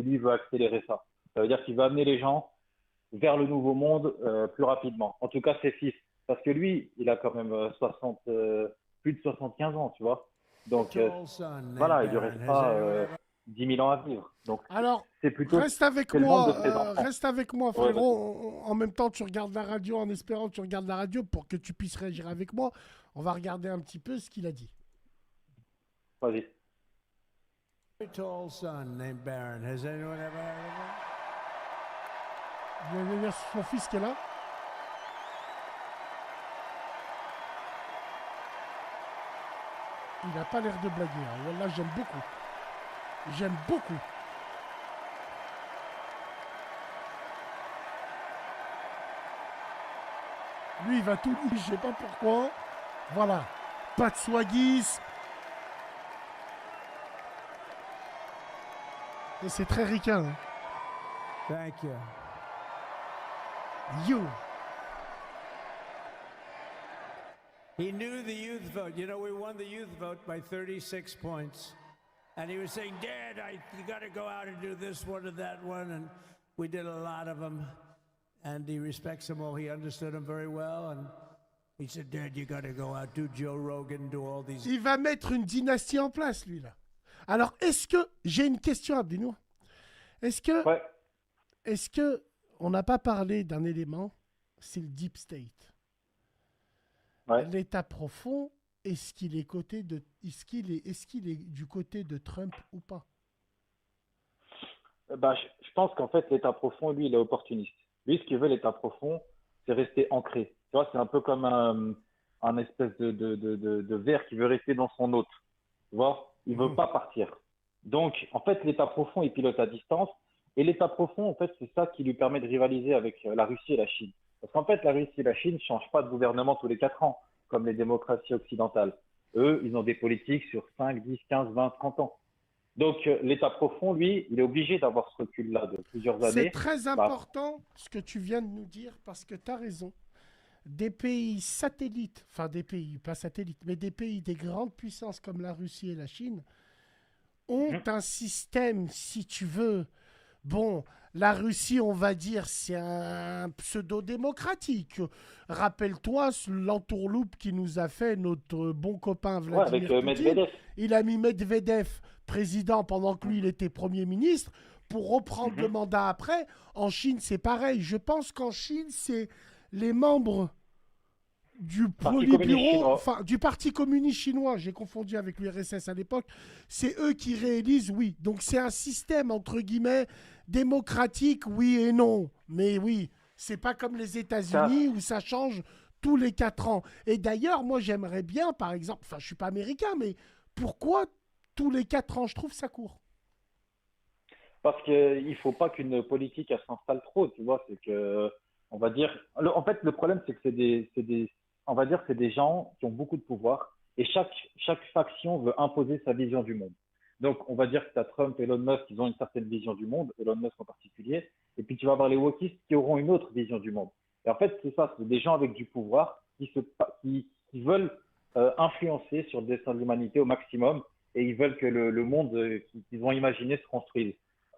que lui veut accélérer ça. Ça veut dire qu'il veut amener les gens vers le nouveau monde plus rapidement. En tout cas, ses fils. Parce que lui, il a quand même plus de 75 ans, tu vois. Donc, voilà, il lui reste pas 10 000 ans à vivre. Donc, Alors, c'est plutôt ce qu'elle demande de ses enfants. reste avec moi, Ouais, vas-y. frérot. En même temps, tu regardes la radio en espérant que tu regardes la radio pour que tu puisses réagir avec moi. On va regarder un petit peu ce qu'il a dit. Vas-y. Very tall son named Baron. Has anyone ever heard of him? Il y a son fils qui est là. Il n'a pas l'air de blaguer. Hein. Wallah, j'aime beaucoup. J'aime beaucoup. Lui, il va tout dire, je sais pas pourquoi. Voilà. Pas de swaggies. Et c'est très ricain. Hein. Thank you. You. He knew the youth vote. You know, we won the youth vote by 36 points. And he was saying, Dad, you got to go out and do this one and that one. And we did a lot of them. And he respects them all. He understood them very well. And he said, Dad, you got to go out, do Joe Rogan, do all these. Il va mettre une dynastie en place, lui, là. Alors, est-ce que... J'ai une question, Abdino. Est-ce que... Ouais. Est-ce que... On n'a pas parlé d'un élément, c'est le deep state. Ouais. L'état profond, est-ce qu'il est du côté de Trump ou pas? Bah, je pense qu'en fait, l'état profond, lui, il est opportuniste. Lui, ce qu'il veut, l'état profond, c'est rester ancré. Tu vois, c'est un peu comme un espèce de verre qui veut rester dans son hôte. Tu vois, il veut pas partir. Donc, en fait, l'état profond, il pilote à distance. Et l'état profond, en fait, c'est ça qui lui permet de rivaliser avec la Russie et la Chine. Parce qu'en fait, la Russie et la Chine ne changent pas de gouvernement tous les 4 ans, comme les démocraties occidentales. Eux, ils ont des politiques sur 5, 10, 15, 20, 30 ans. Donc, l'état profond, lui, il est obligé d'avoir ce recul-là de plusieurs C'est années. très important ce que tu viens de nous dire parce que tu as raison. Des pays satellites, enfin des pays, pas satellites, mais des pays des grandes puissances comme la Russie et la Chine ont un système, si tu veux. Bon, la Russie, on va dire, c'est un pseudo-démocratique. Rappelle-toi l'entourloupe qui nous a fait notre bon copain Ouais, avec Vladimir Poutine. Medvedev. Il a mis Medvedev président pendant que lui, il était Premier ministre pour reprendre le mandat après. En Chine, c'est pareil. Je pense qu'en Chine, c'est les membres du Parti communiste Politburo, chinois. enfin du Parti communiste chinois, j'ai confondu avec l'URSS à l'époque, c'est eux qui réélisent, oui. Donc c'est un système, entre guillemets, démocratique, oui et non. Mais oui, c'est pas comme les États-Unis où ça change tous les 4 ans. Et d'ailleurs, moi j'aimerais bien, par exemple, enfin je suis pas américain, mais pourquoi tous les 4 ans, je trouve ça court. Parce qu'il ne faut pas qu'une politique elle s'installe trop, tu vois. C'est que, on va dire, en fait, le problème, c'est que on va dire, c'est des gens qui ont beaucoup de pouvoir et chaque faction veut imposer sa vision du monde. Donc, on va dire que tu as Trump et Elon Musk, ils ont une certaine vision du monde, Elon Musk en particulier, et puis tu vas avoir les wokistes qui auront une autre vision du monde. Et en fait, c'est ça, c'est des gens avec du pouvoir qui veulent influencer sur le destin de l'humanité au maximum et ils veulent que le monde qu'ils ont imaginé se construise.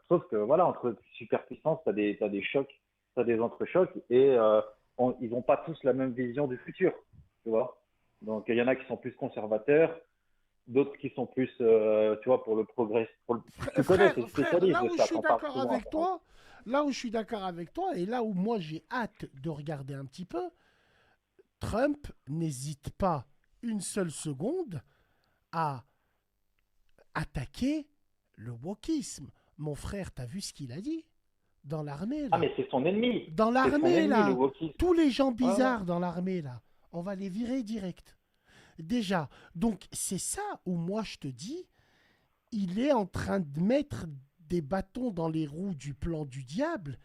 Sauf que voilà, entre superpuissances, t'as des chocs, t'as des entrechocs et ils n'ont pas tous la même vision du futur, tu vois. Donc il y en a qui sont plus conservateurs, d'autres qui sont plus, tu vois, pour le progrès. Tu connais, c'est spécialiste Là de où je ça, suis t'en parles d'accord souvent. avec toi, et là où moi j'ai hâte de regarder un petit peu, Trump n'hésite pas une seule seconde à attaquer le wokisme. Mon frère, t'as vu ce qu'il a dit dans l'armée, Ah, là? mais c'est son ennemi. Dans C'est son l'armée, ennemi, le là, wokisme. tous les gens Ouais, ouais. bizarres dans l'armée, là, on va les virer direct. Déjà, donc c'est ça où moi je te dis, il est en train de mettre des bâtons dans les roues du plan du diable